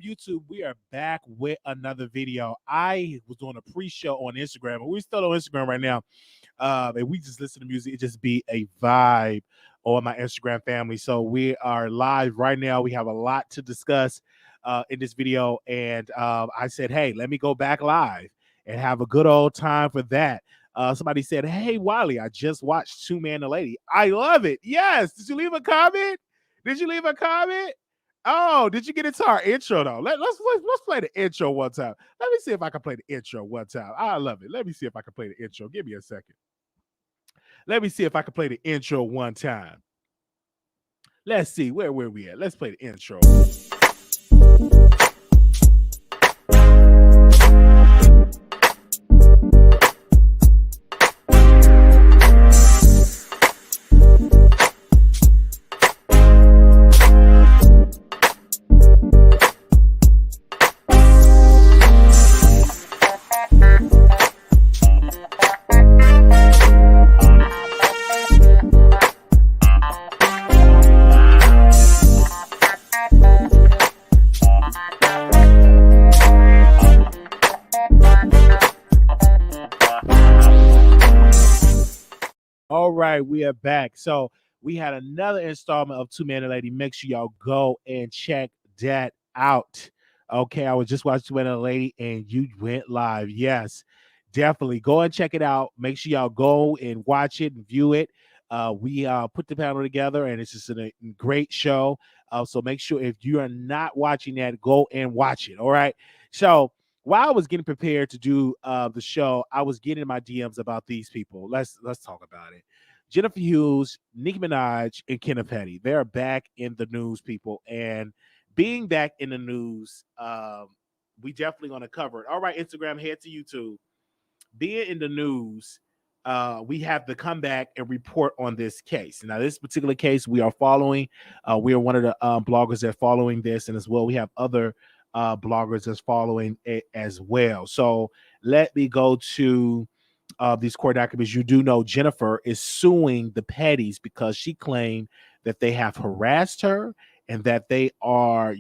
YouTube, we are back with another video. I was doing a pre-show on Instagram, and we're still on Instagram right now. And we just listen to music. It just be a vibe on my Instagram family. So we are live right now. We have a lot to discuss in this video. And I said, hey, let me go back live and have a good old time for that. Somebody said, hey, Wiley, I just watched Two Man and a Lady. I love it. Yes. Did you leave a comment? Did you leave a comment? Oh, did you get into our intro though? Let's play the intro one time. Let me see if I can play the intro one time. I love it. Let me see if I can play the intro. Give me a second. Let me see if I can play the intro one time. Let's see where we at. Let's play the intro. All right, we are back. So we had another installment of Two Man and a Lady. Make sure y'all go and check that out. Okay, I was just watching Two Man and a Lady, and you went live. Yes, definitely go and check it out. Make sure y'all go and watch it and view it. We put the panel together, and it's just a great show. So make sure if you are not watching that, go and watch it. All right. So while I was getting prepared to do the show, I was getting my DMs about these people. Let's talk about it. Jennifer Hughes, Nicki Minaj, and Kenneth. They are back in the news, people. And being back in the news, we definitely going to cover it. All right, Instagram, head to YouTube. Being in the news, we have to come back and report on this case. Now, this particular case we are following. We are one of the bloggers that are following this, and as well, we have other bloggers that's following it as well. So let me go to these court documents. You do know Jennifer is suing the Pettys because she claimed that they have harassed her and that they are,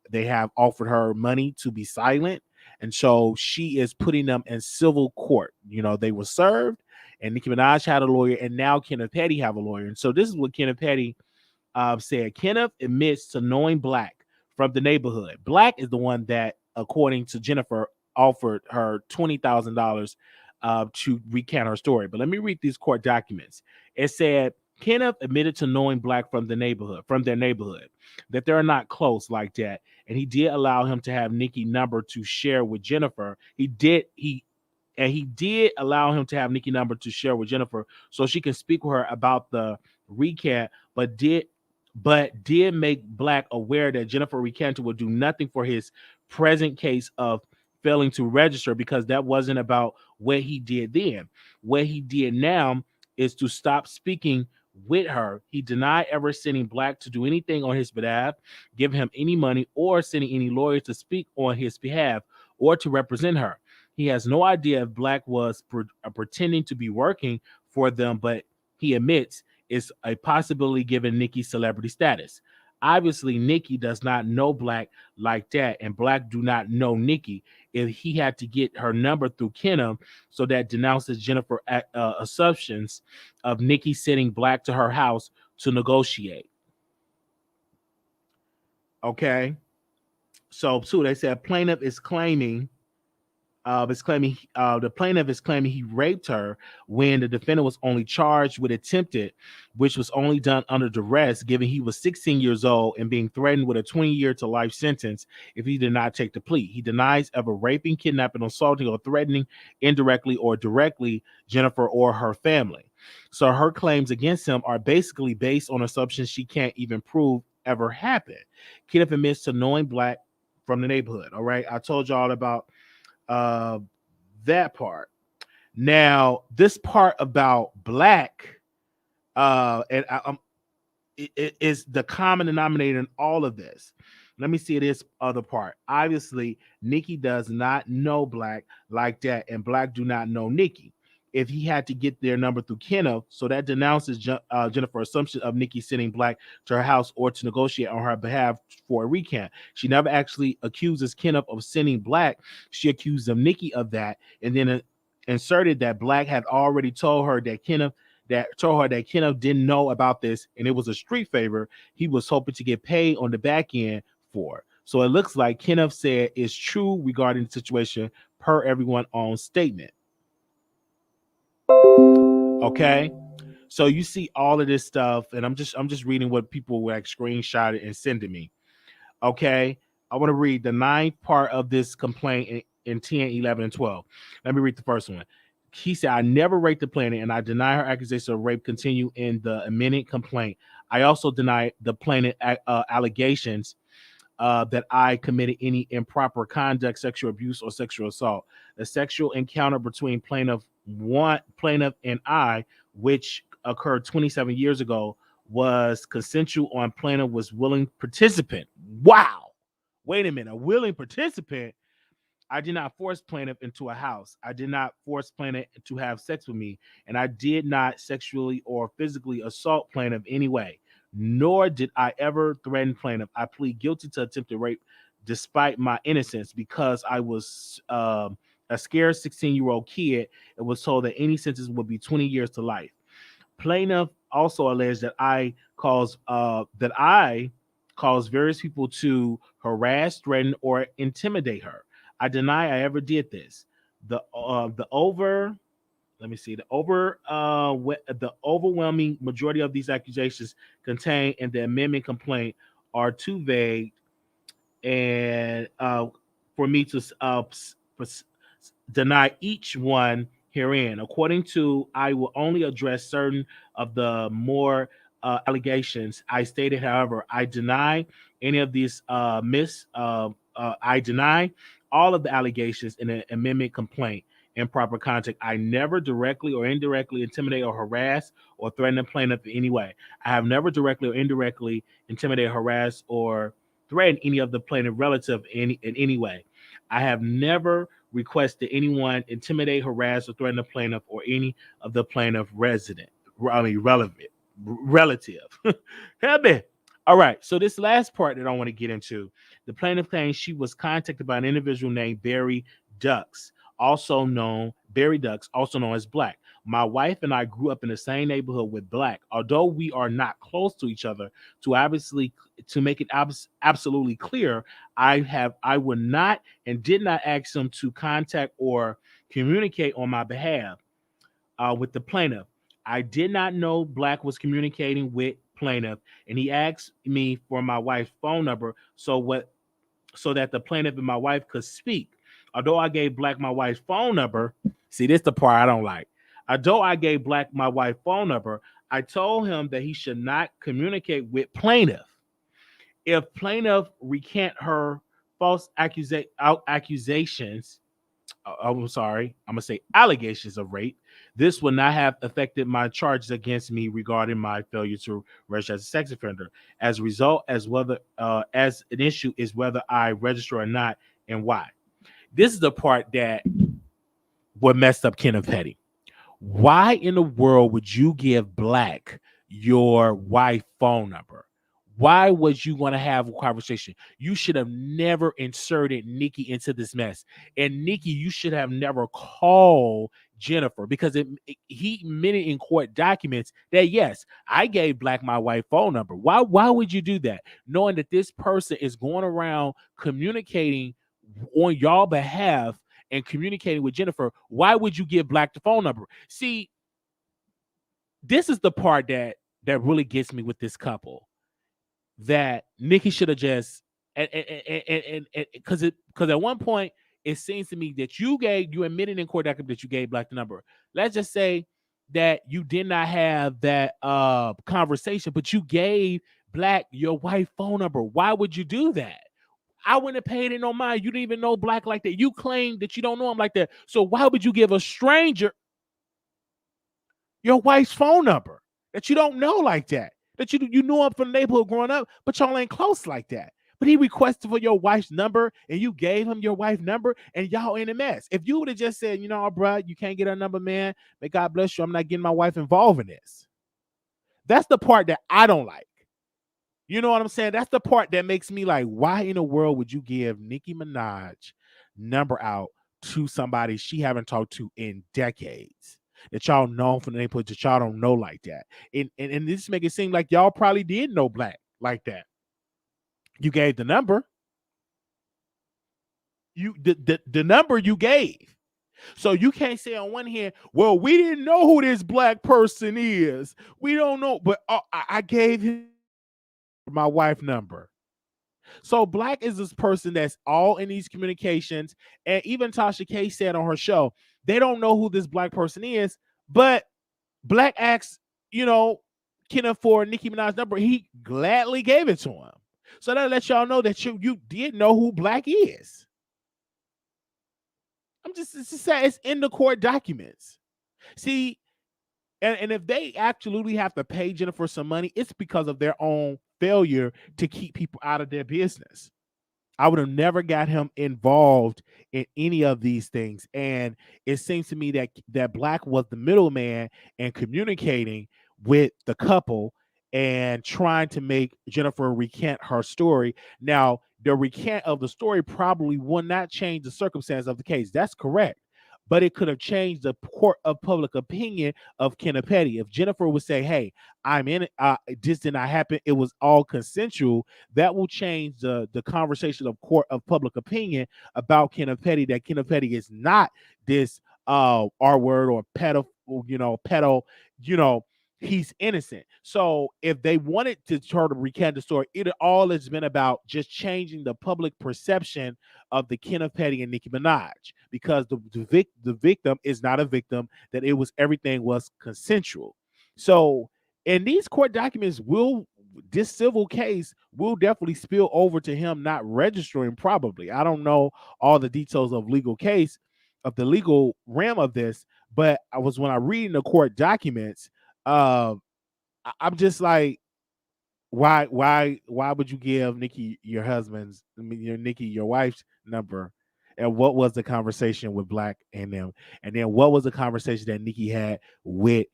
they have offered her money to be silent. And so she is putting them in civil court. They were served, and Nicki Minaj had a lawyer, and now Kenneth Petty have a lawyer. And so this is what Kenneth Petty said. Kenneth admits to knowing Black from the neighborhood. Black is the one that, according to Jennifer, offered her $20,000 to recount her story. But let me read these court documents. It said Kenneth admitted to knowing Black from their neighborhood, that they're not close like that, and he did allow him to have Nicki's number to share with Jennifer. He did allow him to have Nicki's number to share with Jennifer so she can speak with her about the recant, but did make Black aware that Jennifer recanted would do nothing for his present case of failing to register, because that wasn't about what he did then. What he did now is to stop speaking with her. He denied ever sending Black to do anything on his behalf, give him any money, or sending any lawyers to speak on his behalf or to represent her. He has no idea if Black was pretending to be working for them, but he admits it's a possibility given Nicki's celebrity status. Obviously, Nicki does not know Black like that, and Black do not know Nicki. If he had to get her number through Kenneth, so that denounces Jennifer assumptions of Nicki sending Black to her house to negotiate. Okay. So, they said plaintiff is claiming the plaintiff is claiming he raped her when the defendant was only charged with attempted, which was only done under duress, given he was 16 years old and being threatened with a 20-year to life sentence if he did not take the plea. He denies ever raping, kidnapping, assaulting, or threatening indirectly or directly Jennifer or her family. So her claims against him are basically based on assumptions she can't even prove ever happened. Kenneth admits to knowing Black from the neighborhood. All right, I told y'all about that part. Now, this part about Black, it is the common denominator in all of this. Let me see this other part. Obviously, Nicki does not know Black like that, and Black do not know Nicki. if he had to get their number through Kenneth. So that denounces Jennifer's assumption of Nicki sending Black to her house or to negotiate on her behalf for a recount. She never actually accuses Kenneth of sending Black. She accused of Nicki of that, and then inserted that Black had already told her that Kenneth didn't know about this, and it was a street favor he was hoping to get paid on the back end for. So it looks like Kenneth said is true regarding the situation per everyone's own statement. Okay. So you see all of this stuff, and I'm just reading what people like screenshotted and sending me. Okay. I want to read the ninth part of this complaint in 10, 11, and 12. Let me read the first one. He said, I never raped the plaintiff, and I deny her accusations of rape continue in the amended complaint. I also deny the plaintiff allegations that I committed any improper conduct, sexual abuse, or sexual assault. The sexual encounter between plaintiff and I, which occurred 27 years ago, was consensual on plaintiff was willing participant. Wow. Wait a minute. A willing participant? I did not force plaintiff into a house. I did not force plaintiff to have sex with me, and I did not sexually or physically assault plaintiff anyway. Nor did I ever threaten plaintiff. I plead guilty to attempted rape despite my innocence because I was a scared 16-year-old kid and was told that any sentence would be 20 years to life. Plaintiff also alleged that I caused various people to harass, threaten, or intimidate her. I deny I ever did this. The over let me see the overwhelming majority of these accusations contained in the amendment complaint are too vague and for me to deny each one herein. According to, I will only address certain of the more allegations I stated. However, I deny any of these I deny all of the allegations in an amendment complaint. In proper context, I never directly or indirectly intimidate or harass or threaten the plaintiff in any way. I have never directly or indirectly intimidated, harassed, or threatened any of the plaintiff relative in any way. I have never requested anyone intimidate, harass, or threaten the plaintiff or any of the plaintiff relevant relative. Help me. All right. So this last part that I want to get into, the plaintiff claims she was contacted by an individual named Barry Ducks, also known as Black. My wife and I grew up in the same neighborhood with Black. Although we are not close to each other, to make it absolutely clear, I would not and did not ask him to contact or communicate on my behalf with the plaintiff. I did not know Black was communicating with plaintiff, and he asked me for my wife's phone number so that the plaintiff and my wife could speak. Although I gave Black my wife's phone number, see, this is the part I don't like. Although I gave Black my wife's phone number, I told him that he should not communicate with plaintiff. If plaintiff recant her false accusations, I'm sorry, I'm going to say allegations of rape, this would not have affected my charges against me regarding my failure to register as a sex offender. As a result, as an issue is whether I register or not and why. This is the part that what messed up Kenneth Petty. Why in the world would you give Black your wife's phone number? Why was you going to have a conversation? You should have never inserted Nicki into this mess. And Nicki, you should have never called Jennifer because he admitted in court documents that, yes, I gave Black my wife's phone number. Why would you do that? Knowing that this person is going around communicating on y'all behalf and communicating with Jennifer, why would you give Black the phone number? See, this is the part that really gets me with this couple. That Nicki should have just and because at one point it seems to me that you admitted in court document that you gave Black the number. Let's just say that you did not have that conversation, but you gave Black your wife's phone number. Why would you do that? I wouldn't have paid it no mind. You didn't even know Black like that. You claim that you don't know him like that. So why would you give a stranger your wife's phone number that you don't know like that? That you knew him from the neighborhood growing up, but y'all ain't close like that. But he requested for your wife's number and you gave him your wife's number and y'all in a mess. If you would have just said, bro, you can't get her number, man. May God bless you. I'm not getting my wife involved in this. That's the part that I don't like. You know what I'm saying? That's the part that makes me like, why in the world would you give Nicki Minaj number out to somebody she haven't talked to in decades? That y'all know from the neighborhood that y'all don't know like that. And this make it seem like y'all probably did know Black like that. You gave the number. The number you gave. So you can't say on one hand, well, we didn't know who this Black person is. We don't know, but I gave him my wife number. So Black is this person that's all in these communications. And even Tasha K said on her show, they don't know who this Black person is, but Black asks, Kenneth for Nicki Minaj's number. He gladly gave it to him. So that lets y'all know that you did know who Black is. It's just saying, it's in the court documents. See, and if they absolutely have to pay Jennifer some money, it's because of their own failure to keep people out of their business. I would have never got him involved in any of these things. And it seems to me that Black was the middleman and communicating with the couple and trying to make Jennifer recant her story. Now, the recant of the story probably will not change the circumstance of the case. That's correct. But it could have changed the court of public opinion of Kenneth Petty. If Jennifer would say, hey, I'm in it, this did not happen, it was all consensual, that will change the conversation of court of public opinion about Kenneth Petty, that Kenneth Petty is not this R word or pedo, he's innocent. So if they wanted to try to recant the story, it all has been about just changing the public perception of the Kenneth Petty and Nicki Minaj, because the victim is not a victim, that everything was consensual. So, and these court documents this civil case will definitely spill over to him not registering, probably. I don't know all the details of the legal realm of this, but when I read in the court documents, I'm just like, why would you give Nicki your wife's number? And what was the conversation with Black and them? And then what was the conversation that Nicki had with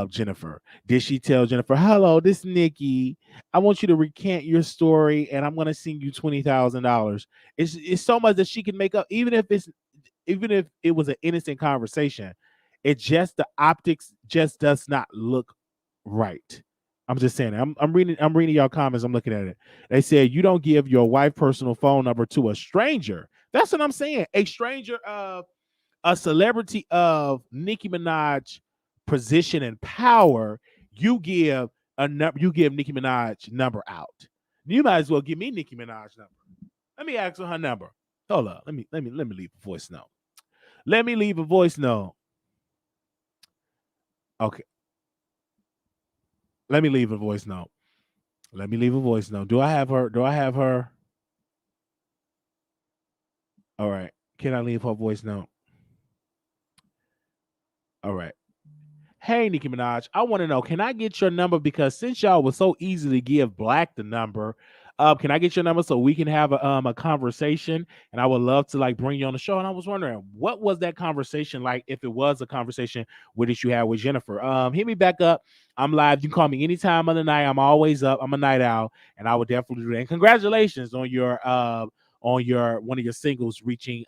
Jennifer? Did she tell Jennifer, hello, this is Nicki, I want you to recant your story and I'm going to send you $20,000? It's so much that she can make up, even if it was an innocent conversation. It just, the optics just does not look right. I'm just saying. I'm reading y'all comments. I'm looking at it. They said you don't give your wife's personal phone number to a stranger. That's what I'm saying. A stranger of a celebrity of Nicki Minaj position and power. You give Nicki Minaj number out. You might as well give me Nicki Minaj number. Let me ask her number. Hold up. Let me leave a voice note. Let me leave a voice note. Okay. Let me leave a voice note. Do I have her? All right. Can I leave her voice note? All right. Hey, Nicki Minaj, I want to know, can I get your number? Because since y'all was so easy to give Black the number, can I get your number so we can have a conversation? And I would love to bring you on the show. And I was wondering, what was that conversation like? If it was a conversation that you had with Jennifer, hit me back up. I'm live. You can call me anytime of the night. I'm always up. I'm a night owl, and I would definitely do that. And congratulations on your one of your singles reaching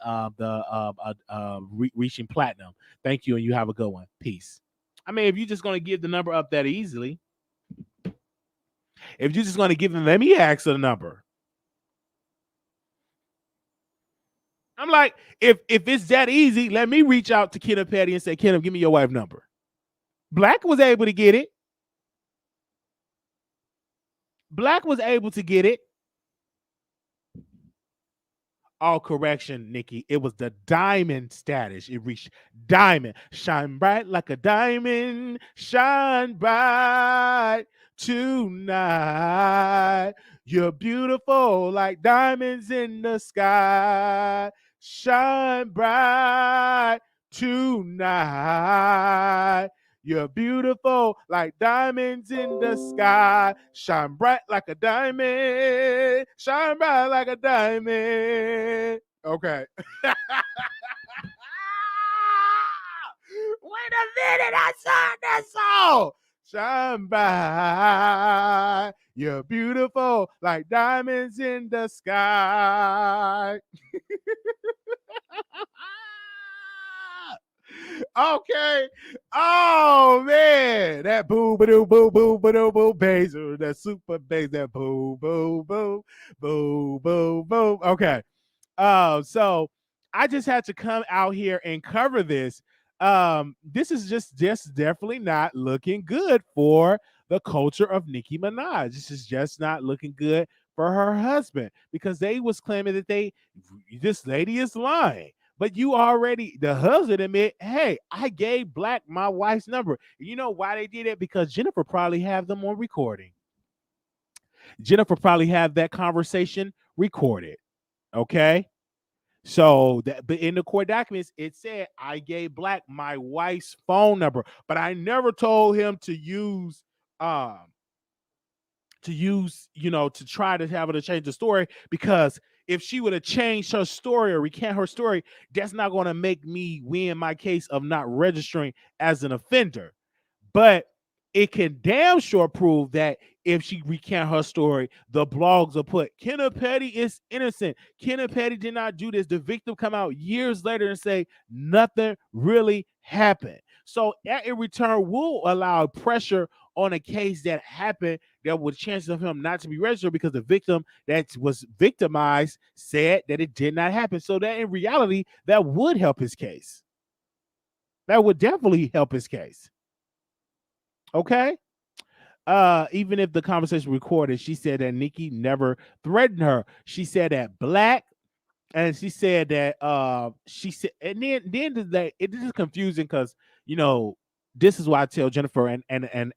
reaching platinum. Thank you, and you have a good one. Peace. I mean, if you're just going to give the number up that easily, if you're just going to give them, let me ask the number. I'm like, if it's that easy, let me reach out to Kenneth Petty and say, Kenneth, give me your wife's number. Black was able to get it. All correction, Nicki. It was the diamond status. It reached diamond. Shine bright like a diamond. Shine bright tonight. You're beautiful like diamonds in the sky. Shine bright tonight. You're beautiful like diamonds in the sky. Shine bright like a diamond. Shine bright like a diamond. Okay. Wait a minute, I saw that song. Shine bright. You're beautiful like diamonds in the sky. Okay. Oh man, that boo boo boo boo boo boo bass, that super bass, that boo boo boo boo boo boo. Okay. So I just had to come out here and cover this. This is just definitely not looking good for the culture of Nicki Minaj. This is just not looking good for her husband because they was claiming that this lady is lying. But you already, the husband admit, hey, I gave Black my wife's number. You know why they did it? Because Jennifer probably have them on recording. Jennifer probably had that conversation recorded. Okay. So that, but in the court documents, it said I gave Black my wife's phone number, but I never told him um, to try to have her to change the story, because if she would have changed her story or recant her story, that's not going to make me win my case of not registering as an offender. But it can damn sure prove that if she recant her story, the blogs will put Kenneth Petty is innocent. Kenneth Petty did not do this. The victim come out years later and say nothing really happened. So that in return will allow pressure on a case that happened that would chances of him not to be registered because the victim that was victimized said that it did not happen. So that in reality, that would help his case. That would definitely help his case. Okay. Even if the conversation recorded, she said that Nicki never threatened her. She said that Black, and she said that she said, and then that it is confusing because this is why I tell Jennifer, and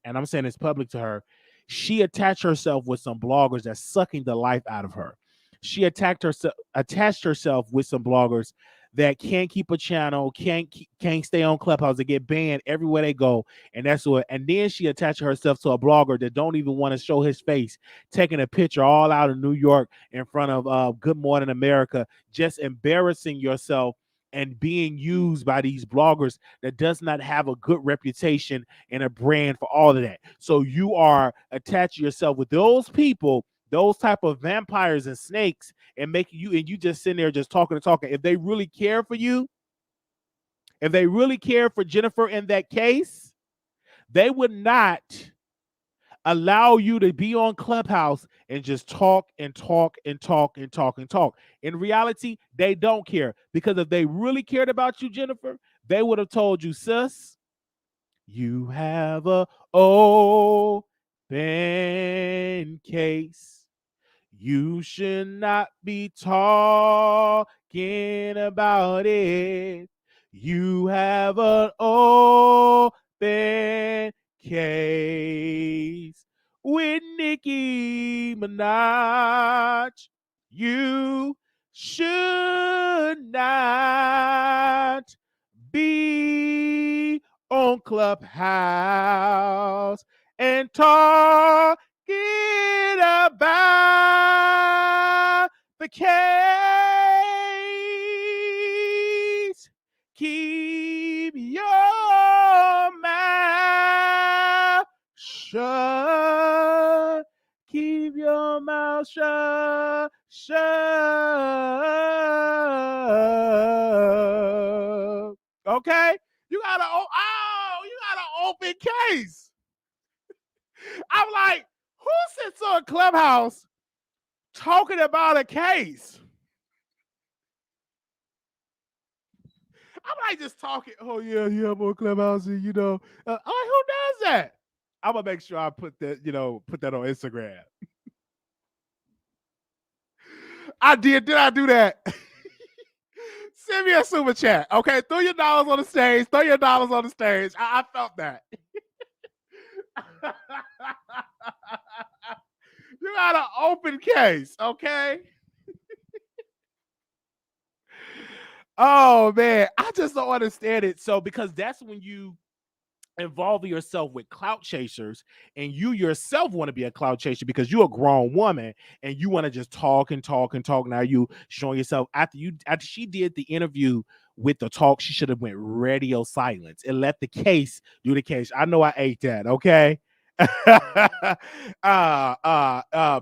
I'm saying it's public to her. She attached herself with some bloggers that's sucking the life out of her. She attached herself with some bloggers that can't keep a channel, can't stay on Clubhouse. They get banned everywhere they go, and that's what. And then she attached herself to a blogger that don't even want to show his face, taking a picture all out of New York in front of Good Morning America, just embarrassing yourself and being used by these bloggers that does not have a good reputation and a brand for all of that. So you are attaching yourself with those people, those type of vampires and snakes, and making you, and you just sitting there just talking and talking. If they really care for you, if they really care for Jennifer in that case, they would not allow you to be on Clubhouse and just talk and talk and talk and talk and talk. In reality, they don't care, because if they really cared about you, Jennifer, they would have told you, sis, you have a open case. You should not be talking about it. You have an open case with Nicki Minaj. You should not be on Clubhouse and talking about the case. Keep your mouth shut. Keep your mouth shut. Okay? You got an open case. I'm like, who sits on Clubhouse talking about a case? I'm like just talking. Oh yeah, I'm on Clubhouse, and I'm like, who does that? I'm gonna make sure I put that on Instagram. I did. Did I do that? Send me a super chat. Okay, throw your dollars on the stage. Throw your dollars on the stage. I felt that. You got an open case, okay? Oh man, I just don't understand it. So because that's when you involving yourself with clout chasers, and you yourself want to be a clout chaser because you're a grown woman and you want to just talk and talk and talk. Now you showing yourself after she did the interview with the talk, she should have went radio silence and let the case do the case. I know I ate that, okay.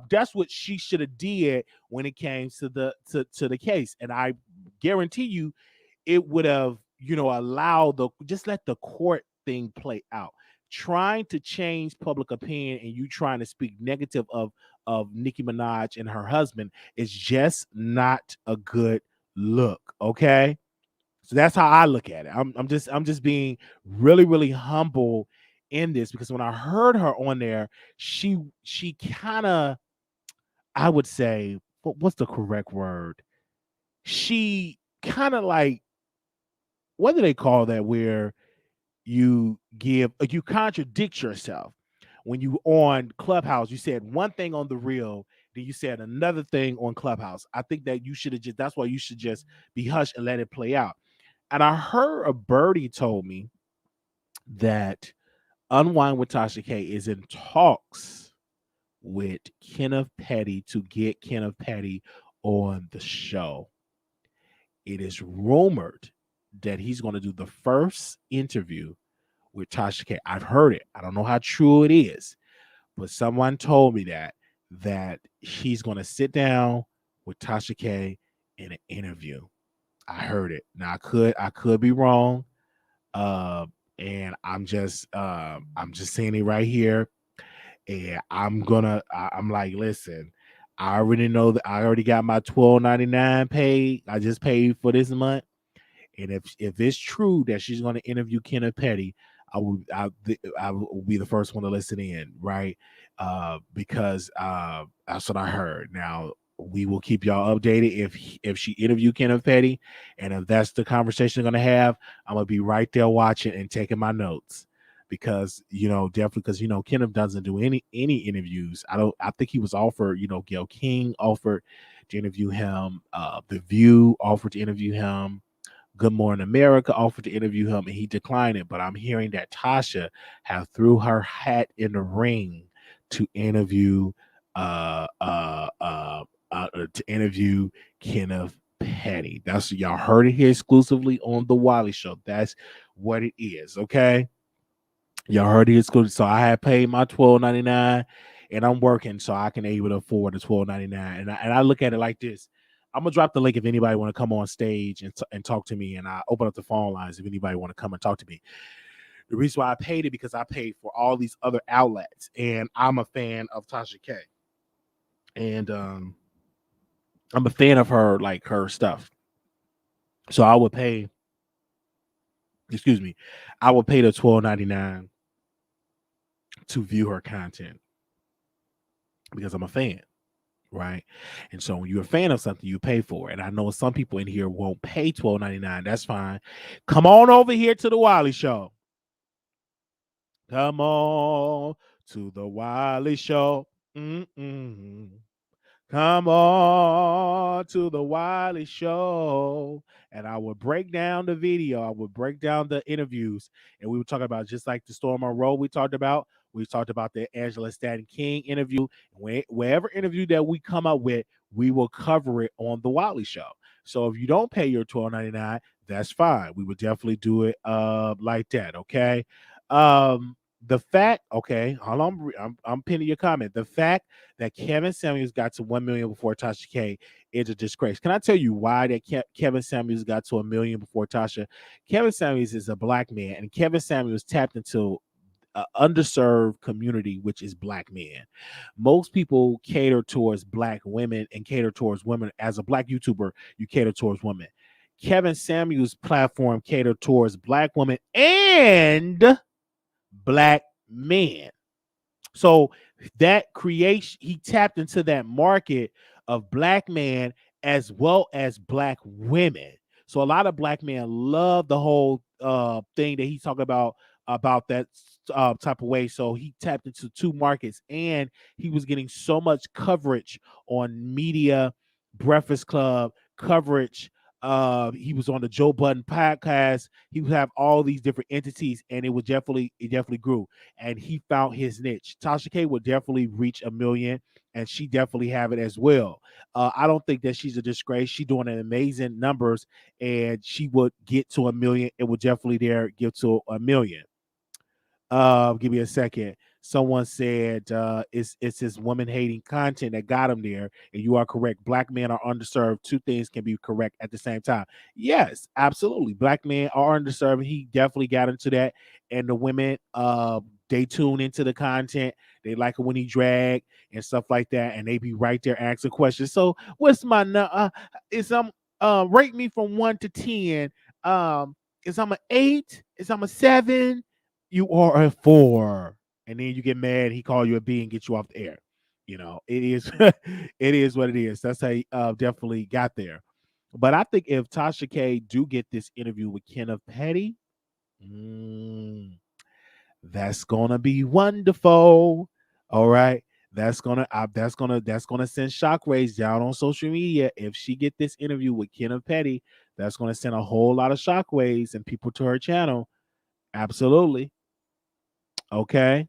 That's what she should have did when it came to the case, and I guarantee you it would have, allowed just let the court thing play out. Trying to change public opinion and you trying to speak negative of Nicki Minaj and her husband is just not a good look. Okay. So that's how I look at it. I'm just being really, really humble in this, because when I heard her on there, she kind of, I would say, what's the correct word? She kind of like, what do they call that, where you contradict yourself. When you on Clubhouse, you said one thing on the real, then you said another thing on Clubhouse. I think that you should have just, that's why you should just be hushed and let it play out. And I heard a birdie told me that Unwind with Tasha K is in talks with Kenneth Petty to get Kenneth Petty on the show. It is rumored that he's going to do the first interview with Tasha K. I've heard it. I don't know how true it is, but someone told me that he's going to sit down with Tasha K in an interview. I heard it. Now I could be wrong. Uh, and I'm just saying it right here. And I'm like, listen, I already know that I already got my $12.99 paid. I just paid for this month. And if it's true that she's going to interview Kenneth Petty, I will be the first one to listen in, right? Because that's what I heard. Now we will keep y'all updated if she interview Kenneth Petty, and if that's the conversation they're gonna have, I'm gonna be right there watching and taking my notes. Because definitely, because Kenneth doesn't do any interviews. I think he was offered, Gail King offered to interview him, The View offered to interview him, Good Morning America offered to interview him, and he declined it. But I'm hearing that Tasha have threw her hat in the ring to interview to interview Kenneth Petty. That's, y'all heard it here exclusively on the Wiley Show. That's what it is. Okay. Y'all heard it exclusively. So I had paid my $12.99 and I'm working so I can able to afford the $12.99. And I look at it like this. I'm gonna drop the link if anybody want to come on stage and talk to me, and I open up the phone lines if anybody want to come and talk to me. The reason why I paid it, because I paid for all these other outlets, and I'm a fan of Tasha K, and I'm a fan of her, like her stuff. So I would pay, excuse me, I would pay the $12.99 to view her content because I'm a fan. Right. And so when you're a fan of something, you pay for it. And I know some people in here won't pay $12.99. That's fine. Come on over here to the Wiley Show. Come on to the Wiley Show. Mm-mm. Come on to the Wiley Show. And I would break down the video. I would break down the interviews. And we would talk about, just like the Storm on Road we talked about. We talked about the Angela Stanton King interview. Wherever interview that we come up with, we will cover it on the Wiley Show. So if you don't pay your $12.99, that's fine. We would definitely do it like that. Okay. The fact, okay, hold on, I'm pinning your comment. The fact that Kevin Samuels got to 1 million before Tasha K is a disgrace. Can I tell you why that Kevin Samuels got to 1 million before Tasha? Kevin Samuels is a black man, and Kevin Samuels tapped into an underserved community, which is black men. Most people cater towards black women and cater towards women. As a black YouTuber, you cater towards women. Kevin Samuels' platform catered towards black women and black men. So that creation, he tapped into that market of black men as well as black women. So a lot of black men love the whole thing that he's talking about that type of way. So he tapped into two markets, and he was getting so much coverage on media, Breakfast Club coverage, He was on the Joe Budden podcast. He would have all these different entities, and it definitely grew. And he found his niche. Tasha K would definitely reach 1 million, and she definitely have it as well. I don't think that she's a disgrace. She's doing an amazing numbers, and she would get to 1 million. It would definitely there get to 1 million. Give me a second. Someone said it's his woman hating content that got him there, and you are correct. Black men are underserved. Two things can be correct at the same time. Yes, absolutely. Black men are underserved. He definitely got into that, and the women, they tune into the content. They like it when he drag and stuff like that, and they be right there asking questions. So, what's my is rate me from 1 to 10? Is I'm a 8? Is I'm a 7? You are a 4, and then you get mad. He call you a B and get you off the air. It is it is what it is. That's how he definitely got there. But I think if Tasha K do get this interview with Kenneth Petty, mm, that's gonna be wonderful. All right. That's gonna send shockwaves down on social media. If she get this interview with Kenneth Petty, that's gonna send a whole lot of shockwaves and people to her channel. Absolutely. Okay.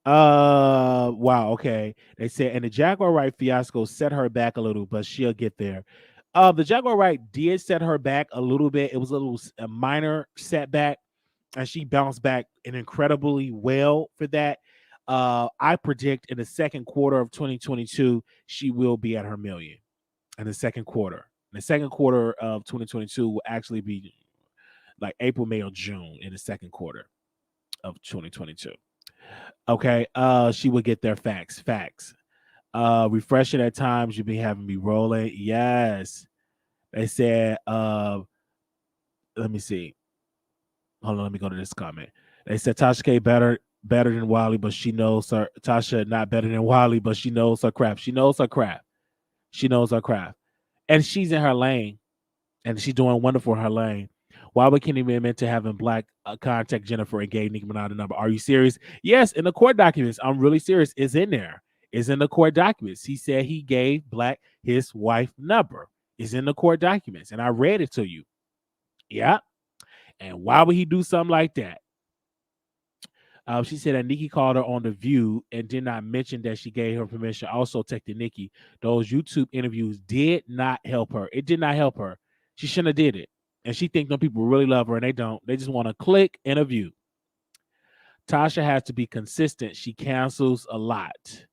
Wow. Okay. They said, and the Jaguar Wright fiasco set her back a little, but she'll get there. The Jaguar Wright did set her back a little bit. It was a minor setback, and she bounced back and incredibly well for that. I predict in the second quarter of 2022, she will be at her million. In the second quarter, the second quarter of 2022 will actually be like April, May, or June in the second quarter of 2022. Okay. She would get their facts. Facts. Refreshing at times, you be having me rolling. Yes. They said, let me see. Hold on, let me go to this comment. They said Tasha K better than Wiley, but she knows her. Tasha not better than Wiley, but she knows her craft. She knows her craft. She knows her craft. And she's in her lane. And she's doing wonderful in her lane. Why would Kenny be meant to having black contact Jennifer and gave Nicki Minaj the number? Are you serious? Yes, in the court documents. I'm really serious. It's in there. It's in the court documents. He said he gave Black his wife number. It's in the court documents, and I read it to you. Yeah. And why would he do something like that? She said that Nicki called her on The View and did not mention that she gave her permission. Also texted Nicki. Those YouTube interviews did not help her. It did not help her. She shouldn't have did it. And she thinks them people really love her, and they don't. They just want to click and a view. Tasha has to be consistent. She cancels a lot.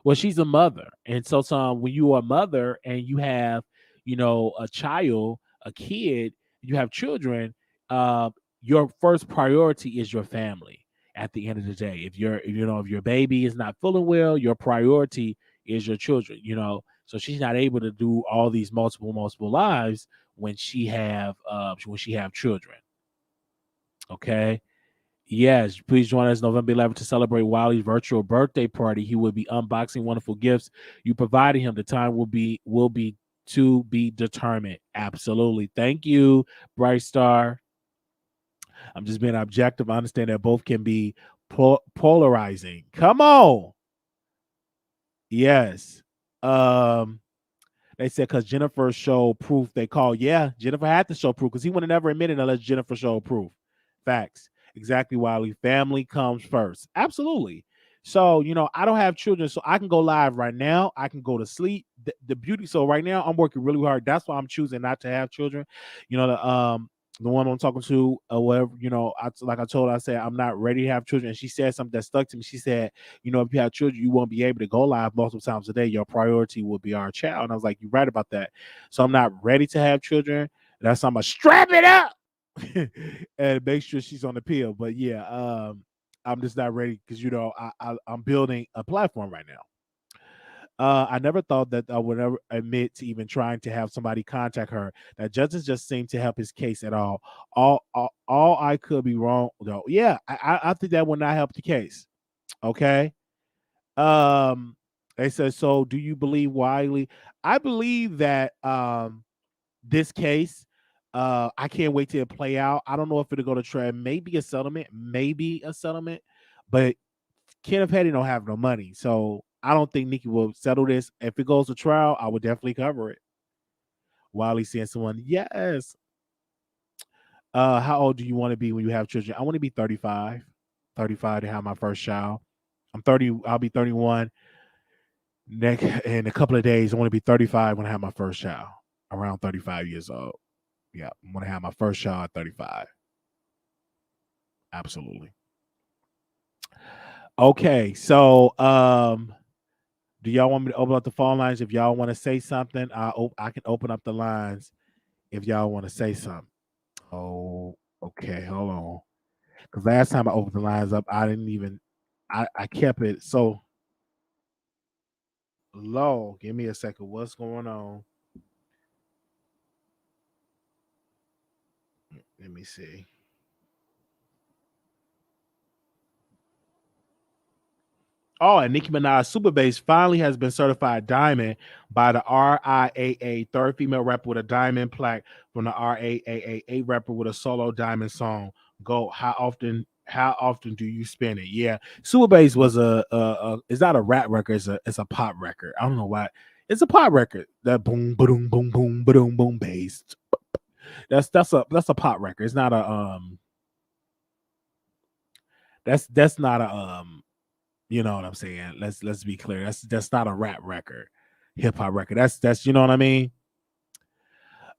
Well, she's a mother. And so when you are a mother and you have, a child, a kid, you have children, your first priority is your family at the end of the day. If your baby is not feeling well, your priority is your children, So she's not able to do all these multiple lives when she have children. Okay. Yes, please join us November 11th to celebrate Wiley's virtual birthday party. He will be unboxing wonderful gifts you provided him. The time will be to be determined. Absolutely. Thank you, Bright Star. I'm just being objective. I understand that both can be polarizing. Come on. Yes. They said because Jennifer showed proof they called. Yeah, Jennifer had to show proof because he would have never admitted unless Jennifer showed proof. Facts. Exactly, Wiley. Family comes first. Absolutely. So, I don't have children, so I can go live right now. I can go to sleep. The beauty. So right now I'm working really hard. That's why I'm choosing not to have children. The one I'm talking to, whatever, like I told her, I said, I'm not ready to have children. And she said something that stuck to me. She said, if you have children, you won't be able to go live multiple times a day. Your priority will be our child. And I was like, you're right about that. So I'm not ready to have children. That's why I'm going to strap it up and make sure she's on the pill. But yeah, I'm just not ready because, I'm building a platform right now. I never thought that I would ever admit to even trying to have somebody contact her. That judges just seemed to help his case at all. All I could be wrong though. Yeah, I think that would not help the case. Okay. They said, so do you believe Wiley? I believe that this case, I can't wait till it play out. I don't know if it'll go to trial. Maybe a settlement, but Kenneth Petty don't have no money, so I don't think Nicki will settle this. If it goes to trial, I would definitely cover it. Wiley saying someone, yes. How old do you want to be when you have children? I want to be 35. 35 to have my first child. I'm 30. I'll be 31 next in a couple of days. I want to be 35 when I have my first child. Around 35 years old. Yeah, I'm gonna have my first child at 35. Absolutely. Okay, so do y'all want me to open up the phone lines? If y'all want to say something, I can open up the lines if y'all want to say something. Oh, okay, hold on. Because last time I opened the lines up, I didn't even. I kept it so low. Give me a second. What's going on? Let me see. Oh, and Nicki Minaj Super Bass finally has been certified diamond by the RIAA, third female rapper with a diamond plaque from the RIAA, a rapper with a solo diamond song. Go. How often do you spin it? Yeah, Super Bass was it's not a rap record. It's a pop record. I don't know why. It's a pop record. That boom, boom, boom, boom, boom, boom, bass. That's a pop record. It's not a That's not a you know what I'm saying? Let's be clear. That's not a rap record, hip hop record. That's you know what I mean?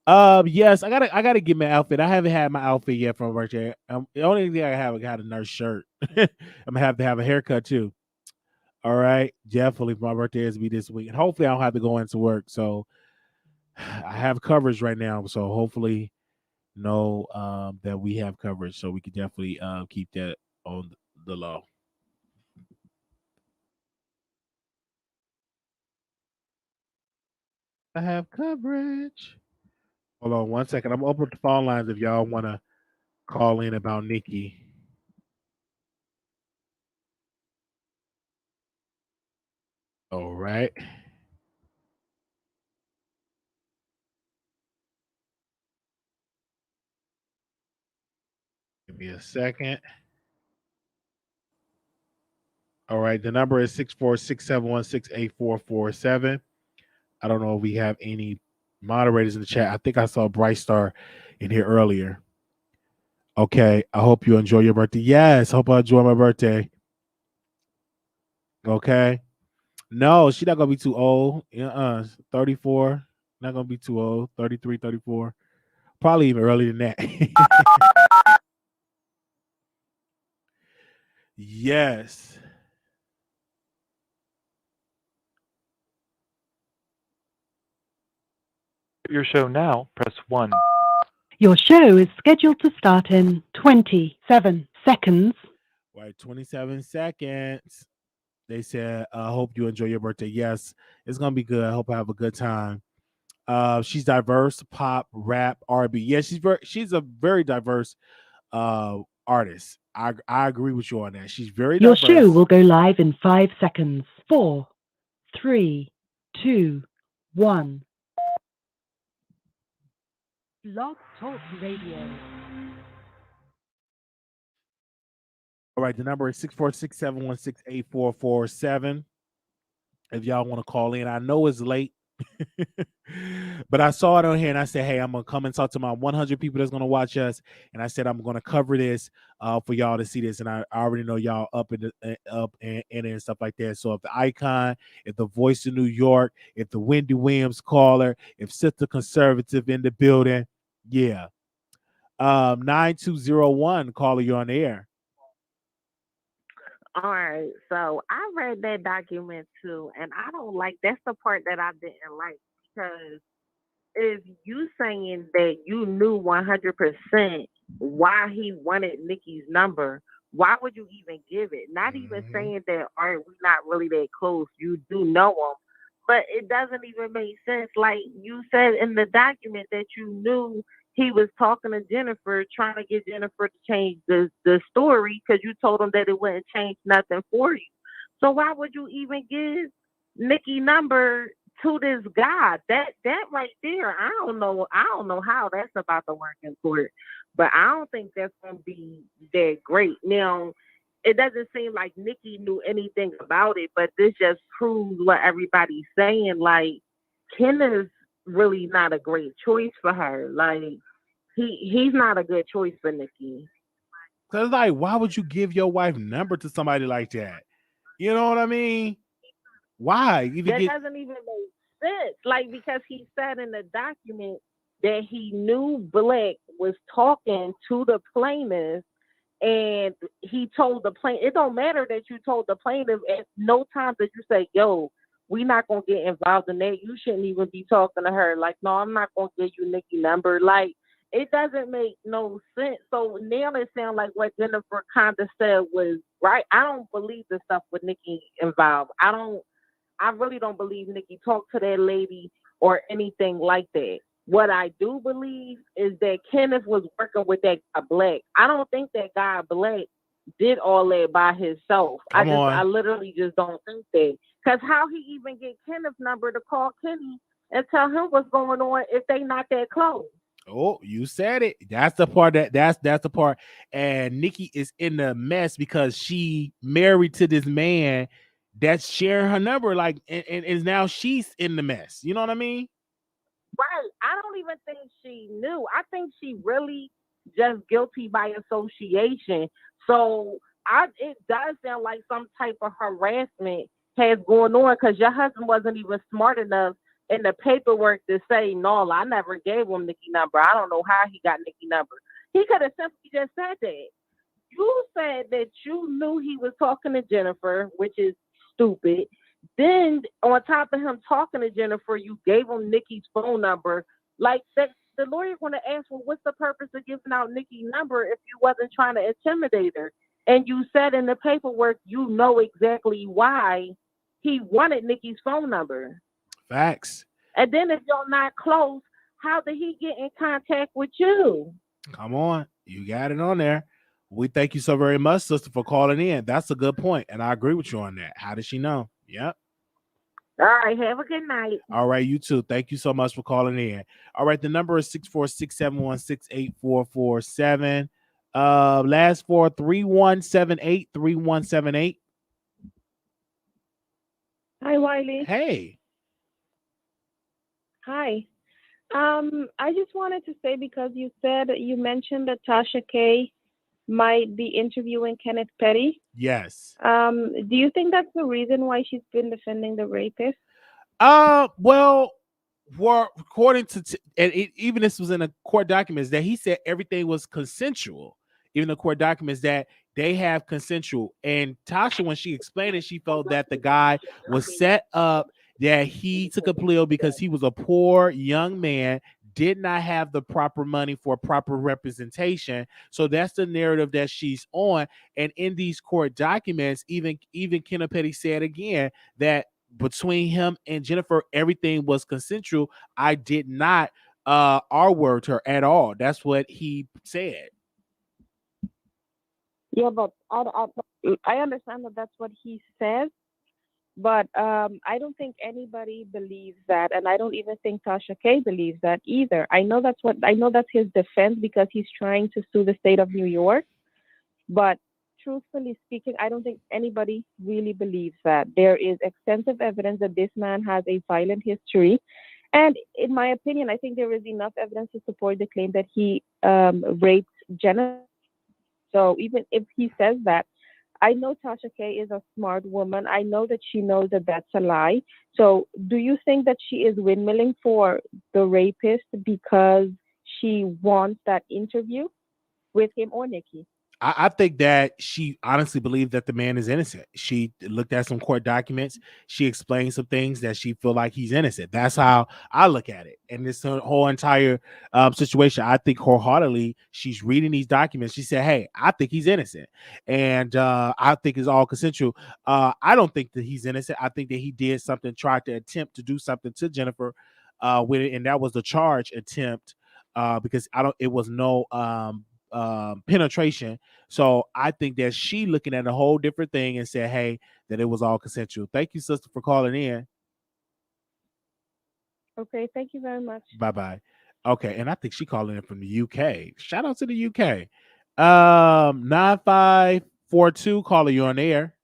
Yes, I gotta get my outfit. I haven't had my outfit yet for my birthday. The only thing I got a nurse shirt. I'm gonna have to have a haircut too. All right, definitely for my birthday is be this week, and hopefully I don't have to go into work. So I have coverage right now, so hopefully know that we have coverage, so we can definitely keep that on the low. I have coverage. Hold on one second. I'm gonna open up the phone lines if y'all want to call in about Nikki. All right. Give me a second. All right. The number is 646-716-8447. I don't know if we have any moderators in the chat. I think I saw Bright Star in here earlier. Okay. I hope you enjoy your birthday. Yes. Hope I enjoy my birthday. Okay. No, she's not gonna be too old. 34. Not gonna be too old. 33, 34. Probably even earlier than that. Yes. Your show now, press 1. Your show is scheduled to start in 27 seconds. Right, 27 seconds. They said, I hope you enjoy your birthday. Yes, it's gonna be good. I hope I have a good time. She's diverse, pop, rap, R&B. Yeah, she's a very diverse artist. I agree with you on that. She's very Your show diverse. will go live in 5 seconds. 4, 3, 2, 1. Blog Talk Radio. All right, the number is 646-716-8447. If y'all want to call in. I know it's late. But I saw it on here and I said, hey, I'm gonna come and talk to my 100 people that's gonna watch us, and I said I'm gonna cover this for y'all to see this, and I already know y'all up and stuff like that. So if the icon, if the voice of New York, if the Wendy Williams caller, if Sister Conservative in the building, yeah. 9201 caller, you on the air. All right, so I read that document too, and I don't like that's the part that I didn't like because if you saying that you knew 100% why he wanted Nikki's number, why would you even give it? Not even saying that, all right, we're not really that close. You do know him, but it doesn't even make sense. Like you said in the document that you knew he was talking to Jennifer, trying to get Jennifer to change the story because you told him that it wouldn't change nothing for you. So why would you even give Nikki number to this guy? That right there, I don't know how that's about to work in court, but I don't think that's gonna be that great. Now, it doesn't seem like Nikki knew anything about it, but this just proves what everybody's saying. Like Kenneth really not a great choice for her. Like he's not a good choice for Nicki. Cause like, why would you give your wife number to somebody like that? You know what I mean? Why even That get? doesn't even make sense. Like because he said in the document that he knew Black was talking to the plaintiff and he told the plaintiff, it don't matter that you told the plaintiff at no time did you say, yo, we not gonna get involved in that. You shouldn't even be talking to her. Like, no, I'm not gonna give you Nicki number. Like, it doesn't make no sense. So now it sounds like what Jennifer kind of said was right. I don't believe the stuff with Nicki involved. I really don't believe Nicki talked to that lady or anything like that. What I do believe is that Kenneth was working with that guy Black. I don't think that guy Black did all that by himself. Come I on. literally just don't think that. Because how he even get Kenneth's number to call Kenny and tell him what's going on if they not that close? Oh, you said it. That's the part that's the part. And Nikki is in the mess because she married to this man that's sharing her number. Like, and is now she's in the mess. You know what I mean? Right. I don't even think she knew. I think she really just guilty by association. So it does sound like some type of harassment has going on because your husband wasn't even smart enough in the paperwork to say, no, I never gave him Nicki number. I don't know how he got Nicki number. He could have simply just said that. You said that you knew he was talking to Jennifer, which is stupid. Then on top of him talking to Jennifer, you gave him Nikki's phone number. Like that, the lawyer going to ask, well, what's the purpose of giving out Nikki's number if you wasn't trying to intimidate her? And you said in the paperwork, you know exactly why he wanted Nikki's phone number. Facts. And then if y'all not close, how did he get in contact with you? Come on. You got it on there. We thank you so very much, sister, for calling in. That's a good point. And I agree with you on that. How did she know? Yep. All right, have a good night. All right, you too. Thank you so much for calling in. All right, the number is 646-716-8447. Last four, 3178, 3178. Hi, Wiley. Hey. Hi. I just wanted to say because you mentioned that Tasha K might be interviewing Kenneth Petty. Yes. Do you think that's the reason why she's been defending the rapist? Well, according to even this was in the court documents that he said everything was consensual. Even the court documents that they have consensual. And Tasha, when she explained it, she felt that the guy was set up, that he took a plea because he was a poor young man, did not have the proper money for proper representation. So that's the narrative that she's on. And in these court documents, even Kenneth Petty said again that between him and Jennifer, everything was consensual. I did not R-word her at all. That's what he said. Yeah, but I understand that that's what he says, but I don't think anybody believes that, and I don't even think Tasha K believes that either. I know that's his defense because he's trying to sue the state of New York, but truthfully speaking, I don't think anybody really believes that. There is extensive evidence that this man has a violent history, and in my opinion, I think there is enough evidence to support the claim that he raped Jennifer. So even if he says that, I know Tasha K is a smart woman. I know that she knows that that's a lie. So do you think that she is windmilling for the rapist because she wants that interview with him or Nicki? I think that she honestly believed that the man is innocent. She looked at some court documents. She explained some things that she feel like he's innocent. That's how I look at it. And this whole entire situation, I think wholeheartedly, she's reading these documents. She said, hey, I think he's innocent. And I think it's all consensual. I don't think that he's innocent. I think that he did something, tried to attempt to do something to Jennifer with it. And that was the charge attempt because it was no penetration. So I think that she looking at a whole different thing and said, hey, that it was all consensual. Thank you, sister, for calling in. Okay, thank you very much. Bye-bye. Okay, and I think she calling in from the UK. Shout out to the UK. 9542, caller, you on the air.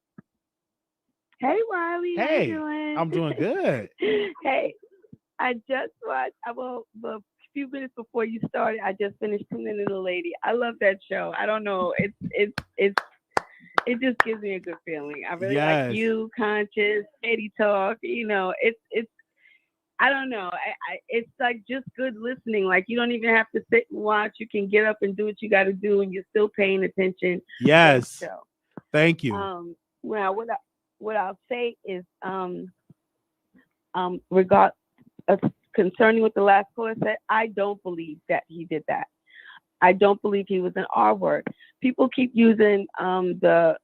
Hey, Wiley. Hey, how you doing? I'm doing good. Hey, I just watched. A few minutes before you started, I just finished tuning in the lady. I love that show. I don't know. It just gives me a good feeling. I really like Yes. you, Conscious, Katie Talk. It's I don't know. It's like just good listening. Like you don't even have to sit and watch. You can get up and do what you got to do, and you're still paying attention. Great Yes. show. Thank you. Well, what I'll say is regard concerning what the last caller said, I don't believe that he did that. I don't believe he was an R word. People keep using the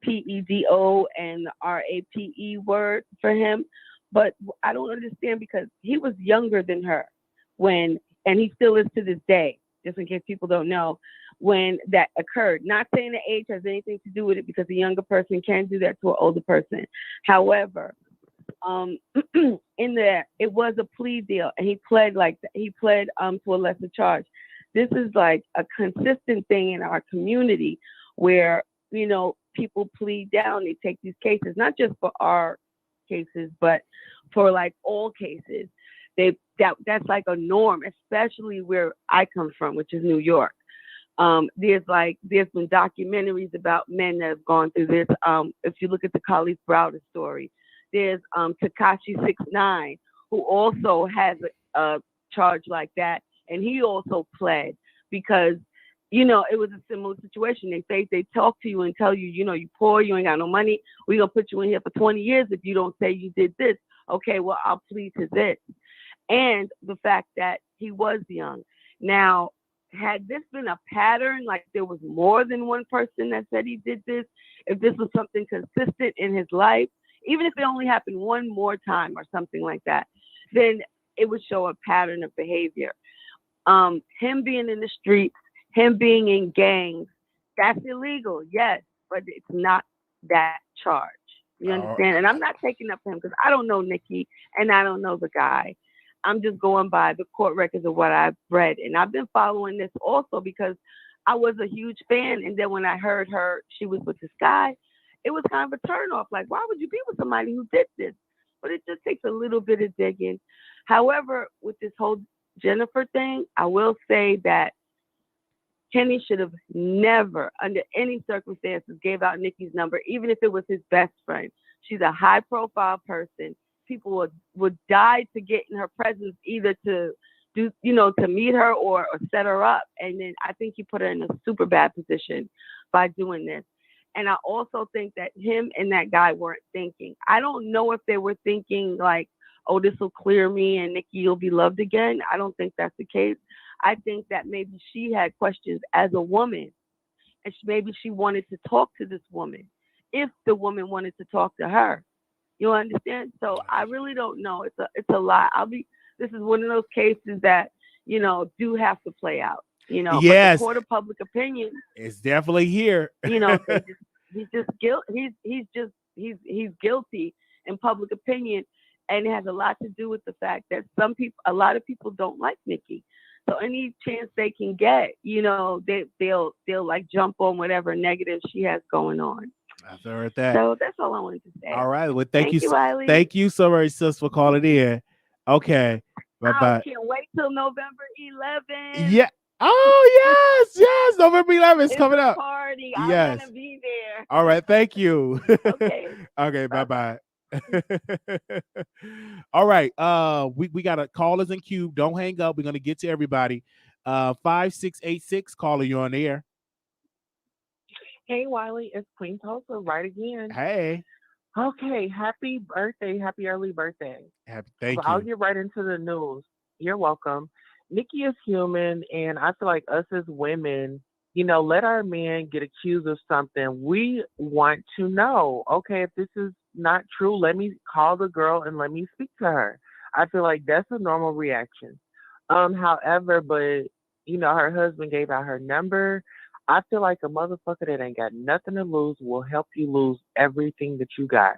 PEDO and the RAPE word for him, but I don't understand because he was younger than her when, and he still is to this day, just in case people don't know, when that occurred. Not saying the age has anything to do with it because a younger person can do that to an older person. However, in there, it was a plea deal and he pled to a lesser charge. This is like a consistent thing in our community where, people plead down, they take these cases, not just for our cases, but for like all cases. That's like a norm, especially where I come from, which is New York. There's been documentaries about men that have gone through this. If you look at the Khalif Browder story, there's Tekashi 6ix9ine, who also has a charge like that. And he also pled because, it was a similar situation. They talk to you and tell you, you poor, you ain't got no money. We're going to put you in here for 20 years if you don't say you did this. Okay, well, I'll plead to this. And the fact that he was young. Now, had this been a pattern, like there was more than one person that said he did this, if this was something consistent in his life, even if it only happened one more time or something like that, then it would show a pattern of behavior. Him being in the streets, him being in gangs, that's illegal, yes, but it's not that charge. You understand? And I'm not taking up for him because I don't know Nicki and I don't know the guy. I'm just going by the court records of what I've read. And I've been following this also because I was a huge fan. And then when I heard she was with this guy, it was kind of a turn off. Like, why would you be with somebody who did this? But it just takes a little bit of digging. However, with this whole Jennifer thing, I will say that Kenny should have never, under any circumstances, gave out Nicki's number, even if it was his best friend. She's a high-profile person. People would die to get in her presence, either to do, to meet her or set her up. And then I think he put her in a super bad position by doing this. And I also think that him and that guy weren't thinking. I don't know if they were thinking like, oh, this will clear me and Nicki, you'll be loved again. I don't think that's the case. I think that maybe she had questions as a woman, and maybe she wanted to talk to this woman if the woman wanted to talk to her. You understand? So I really don't know. It's a lot. This is one of those cases that, do have to play out. But the court of public opinion, it's definitely here. He's guilty in public opinion, and it has a lot to do with the fact that a lot of people don't like Nicki. So any chance they can get, they'll like jump on whatever negative she has going on. I've heard that. So that's all I wanted to say. All right. Well, thank you, Wiley. Thank you so much, sis, for calling in. Okay. Bye bye. I can't wait till November 11th. Yeah. Oh yes. November 11th is coming up. Party. Yes. I'm gonna be there. All right. Thank you. Okay. Okay. Bye bye. All right. We got callers in queue. Don't hang up. We're gonna get to everybody. 5686 caller, you're on the air. Hey Wiley, it's Queen Tulsa right again. Hey. Okay, happy birthday, happy early birthday. Thank you. I'll get right into the news. You're welcome. Nicki is human, and I feel like us as women, let our men get accused of something. We want to know, okay, if this is not true, let me call the girl and let me speak to her. I feel like that's a normal reaction. However, but her husband gave out her number. I feel like a motherfucker that ain't got nothing to lose will help you lose everything that you got.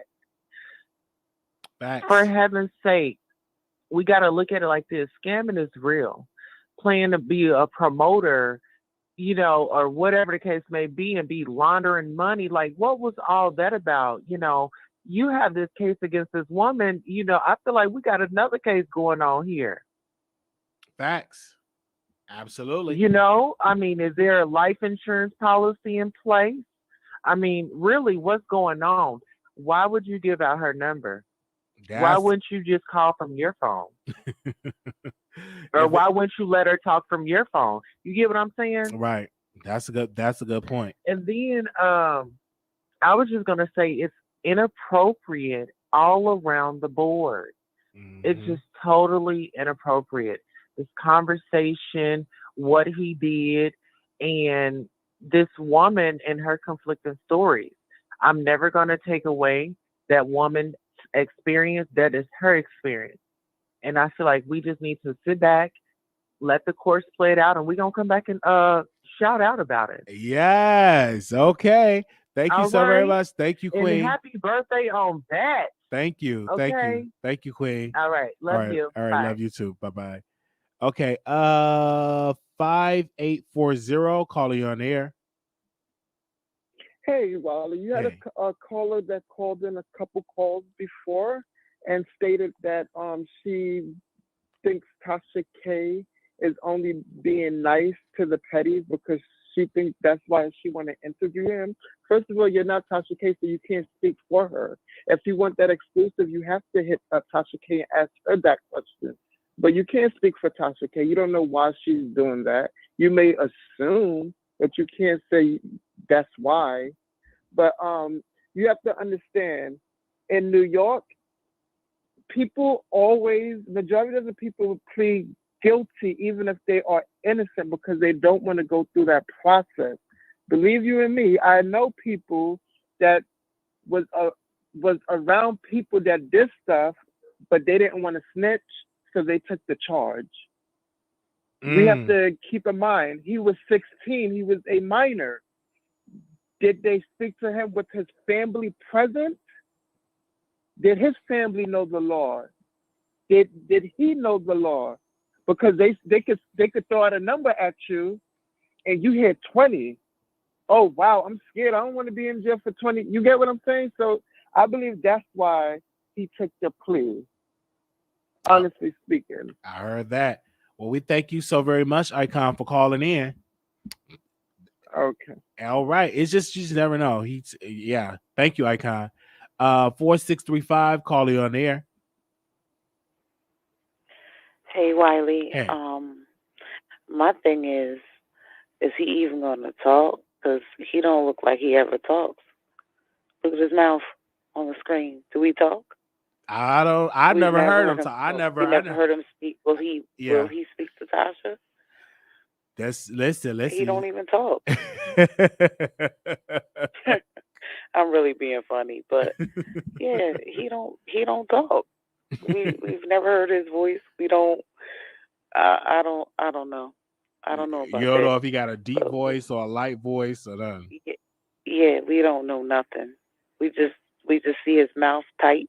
Facts. For heaven's sake, we got to look at it like this. Scamming is real. Playing to be a promoter, or whatever the case may be, and be laundering money. Like, what was all that about? you have this case against this woman, I feel like we got another case going on here. Facts. Absolutely. I mean, is there a life insurance policy in place? I mean, really, what's going on? Why would you give out her number? Why That's wouldn't you just call from your phone? Or if why wouldn't you let her talk from your phone? You get what I'm saying? right. That's a good point. And then I was just gonna say it's inappropriate all around the board. It's Mhm. just totally inappropriate. This conversation, what he did, and this woman and her conflicting stories. I'm never gonna take away that woman's experience. That is her experience. And I feel like we just need to sit back, let the course play it out, and we're gonna come back and shout out about it. Yes. Okay. Thank you All so very right. much. Thank you, And Queen. happy birthday on that. Thank you. Thank Okay. you. Thank you, Queen. All right. All Love right. you. All right. Bye. Love you too. Bye-bye. Okay. 5840, caller, you on the air. Hey, Wiley, you had Hey. a caller that called in a couple calls before and stated that she thinks Tasha K is only being nice to the petties because she thinks that's why she want to interview him. First of all, you're not Tasha K, so you can't speak for her. If you want that exclusive, you have to hit up Tasha K and ask her that question. But you can't speak for Tasha K. You don't know why she's doing that. You may assume, but you can't say that's why. But you have to understand, in New York, majority of the people plead guilty even if they are innocent because they don't want to go through that process. Believe you and me, I know people that was around people that did stuff, but they didn't want to snitch, so they took the charge. We have to keep in mind, he was 16, he was a minor. Did they speak to him with his family present? Did his family know the law? Did he know the law? Because they could throw out a number at you and you hit 20. Oh wow, I'm scared. I don't want to be in jail for 20. You get what I'm saying? So I believe that's why he took the plea. Honestly speaking. I heard that. Well, we thank you so very much, Icon, for calling in. Okay. All right. It's just you just never know. Yeah. Thank you, Icon. 4635, call you on the air. Hey, Wiley. Hey. My thing is he even going to talk? Because he don't look like he ever talks. Look at his mouth on the screen. Do we talk? I've never heard him talk. We never heard him speak. Will he speak to Tasha? Listen. He don't even talk. I'm really being funny, but yeah, he don't talk. We've never heard his voice. We don't. I don't know. I don't know about you don't that. know if he got a deep voice or a light voice or nothing. Yeah, we don't know nothing. We just see his mouth tight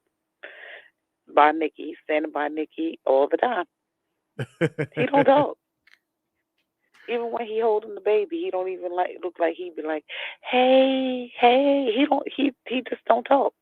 by Nicki, standing by Nicki all the time. He don't talk. Even when he holding the baby, he don't even look like he'd be like, hey. He just don't talk.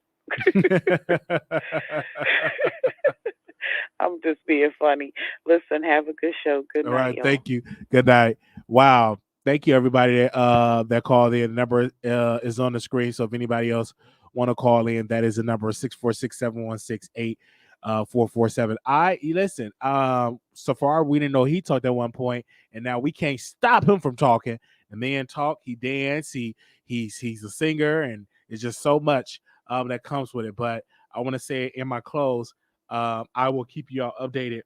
I'm just being funny. Listen, have a good show. Good night. All right, y'all. thank you. Good night. Wow. Thank you, everybody that called in. The number is on the screen. So if anybody else want to call in, that is the number 646-716-8447. Listen, so far we didn't know he talked at one point, and now we can't stop him from talking. The man talk, he dance, he's a singer, and it's just so much that comes with it. But I want to say in my close, I will keep y'all updated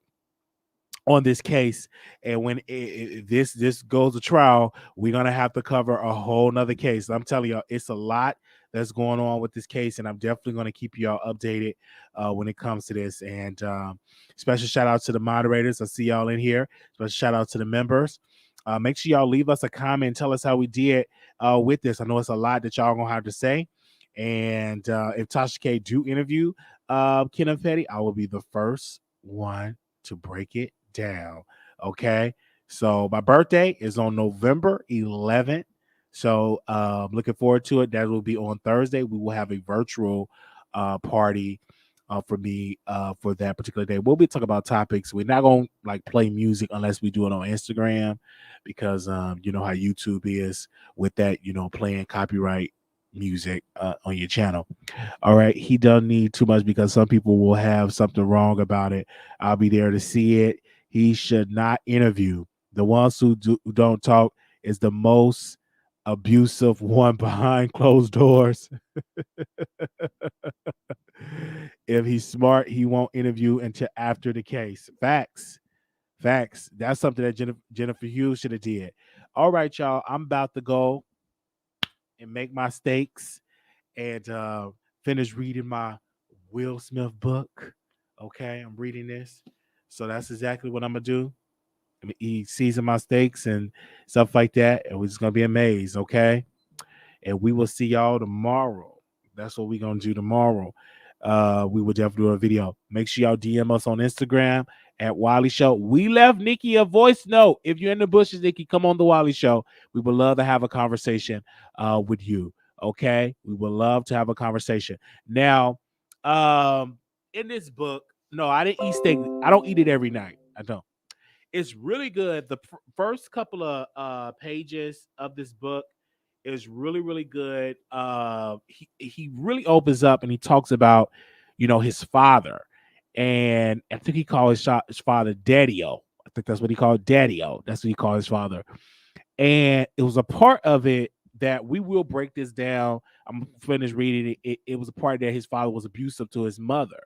on this case, and when this goes to trial, we're gonna have to cover a whole nother case. I'm telling y'all, it's a lot that's going on with this case, and I'm definitely going to keep y'all updated when it comes to this. And special shout out to the moderators. I see y'all in here. Special shout out to the members. Make sure y'all leave us a comment and tell us how we did with this. I know it's a lot that y'all gonna have to say, and if Tasha K do interview Kenneth Petty, I will be the first one to break it down. Okay, so my birthday is on November 11th, so looking forward to it. That will be on Thursday. We will have a virtual party for me for that particular day. We'll be talking about topics. We're not gonna like play music unless we do it on Instagram, because you know how YouTube is with that, you know, playing copyright music on your channel. All right, he doesn't need too much because some people will have something wrong about it. I'll be there to see it. He should not interview. The ones who don't talk is the most abusive one behind closed doors. If he's smart, he won't interview until after the case. Facts. Facts. That's something that Jennifer Hughes should have did. All right, y'all. I'm about to go and make my steaks and finish reading my Will Smith book. Okay, I'm reading this. So that's exactly what I'm gonna do. I'm gonna eat season my steaks and stuff like that. And we're just gonna be amazed, okay? And we will see y'all tomorrow. That's what we're gonna do tomorrow. We will definitely do a video. Make sure y'all DM us on Instagram at Wiley Show. We left Nikki a voice note. If you're in the bushes, Nikki, come on the Wiley Show. We would love to have a conversation with you. Okay, we would love to have a conversation. Now, in this book, no, I didn't eat steak. I don't eat it every night. I don't. It's really good. The first couple of pages of this book is really, really good. He really opens up and he talks about, you know, his father, and I think he called his father Daddy-O. I think that's what he called Daddy-O. That's what he called his father. And it was a part of it that we will break this down. I'm finished reading it. It was a part that his father was abusive to his mother,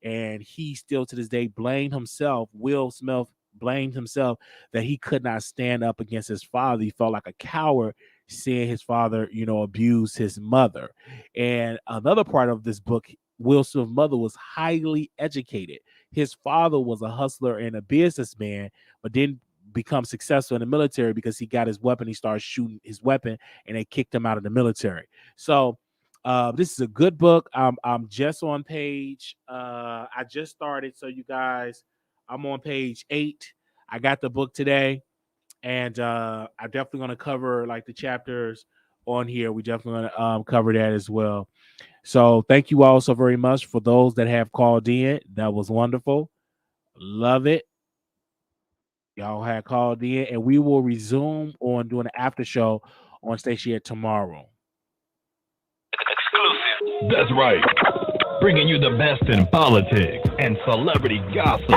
and he still to this day blamed himself. Will Smith blamed himself that he could not stand up against his father. He felt like a coward seeing his father, you know, abuse his mother. And another part of this book, Will Smith's mother was highly educated. His father was a hustler and a businessman, but didn't become successful in the military because he got his weapon. He started shooting his weapon, and they kicked him out of the military. So this is a good book. I'm just on page. I just started, so you guys, I'm on page 8. I got the book today, and I'm definitely going to cover like the chapters on here. We definitely going to cover that as well. So thank you all so very much for those that have called in. That was wonderful. Love it. Y'all had called in, and we will resume on doing the after show on Station here tomorrow. Exclusive. That's right. Bringing you the best in politics and celebrity gossip.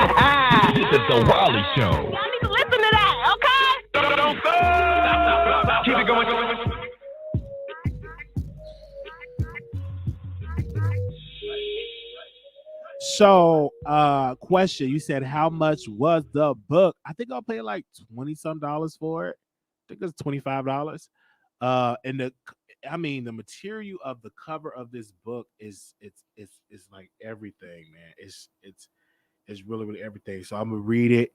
This is the Wiley Show. Y'all need to listen to that, okay? Don't stop. Keep it going. So, question, you said how much was the book? I think I'll pay like $20-some for it. I think it's $25. And the material of the cover of this book is it's like everything, man. It's really, really everything. So I'm gonna read it,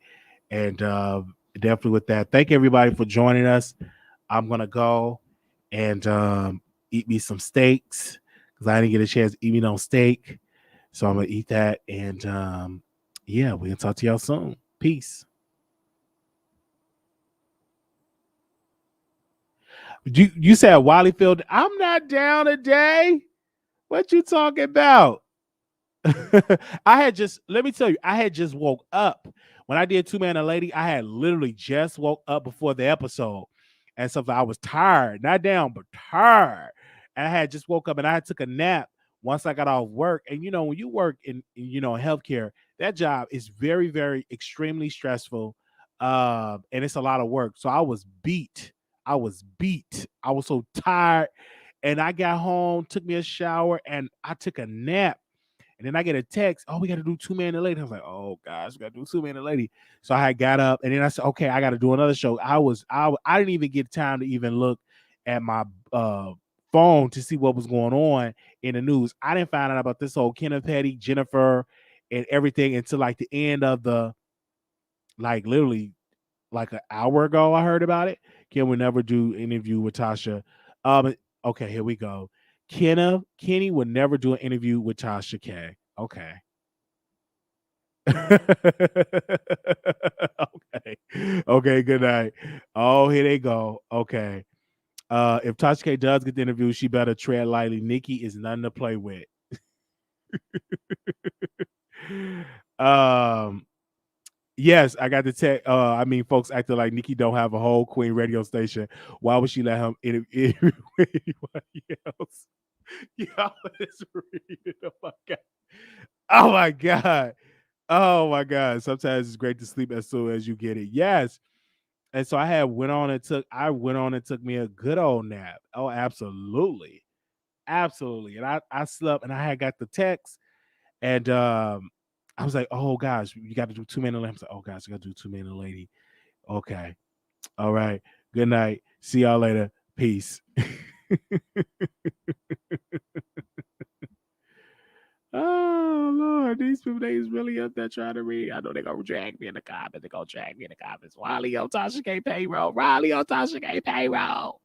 and definitely with that, thank everybody for joining us. I'm gonna go and eat me some steaks because I didn't get a chance to eat me no steak. So I'm gonna eat that, and yeah, we can talk to y'all soon. Peace. You said Wallyfield. I'm not down today. What you talking about? Let me tell you, I had just woke up. When I did Two Man and Lady, I had literally just woke up before the episode. And so I was tired, not down, but tired. And I had just woke up and I took a nap once I got off work. And you know, when you work in healthcare, that job is very, very extremely stressful. And it's a lot of work. So I was beat. I was so tired. And I got home, took me a shower, and I took a nap. And then I get a text, oh, we got to do Two Man and Lady. I was like, oh gosh, we got to do Two Man and Lady. So I got up, and then I said, okay, I got to do another show. I didn't even get time to even look at my phone to see what was going on in the news. I didn't find out about this whole Kenneth, Jennifer, and everything until like the end of literally like an hour ago. I heard about it. Ken would never do interview with Tasha. Okay, here we go. Kenny would never do an interview with Tasha K. Okay. Okay, good night. Oh, here they go. Okay. If Tasha K does get the interview, she better tread lightly. Nicki is nothing to play with. Yes, I got the text. I mean, folks acting like Nicki don't have a whole Queen radio station. Why would she let him interview anybody else? Y'all is reading. Oh my god. Oh my god. Oh my god. Sometimes it's great to sleep as soon as you get it. Yes. And so I went on and took me a good old nap. Oh, absolutely. Absolutely. And I slept and I had got the text and I was like, oh gosh, you got to do 2 Men and a Lady. I was like, oh gosh, I got to do 2 Men and a Lady. Okay. All right. Good night. See y'all later. Peace. Oh Lord, these people they is really up there trying to read. I know they're gonna drag me in the comments. They're gonna drag me in the comments. Wiley on Tasha K payroll. Riley on Tasha K payroll.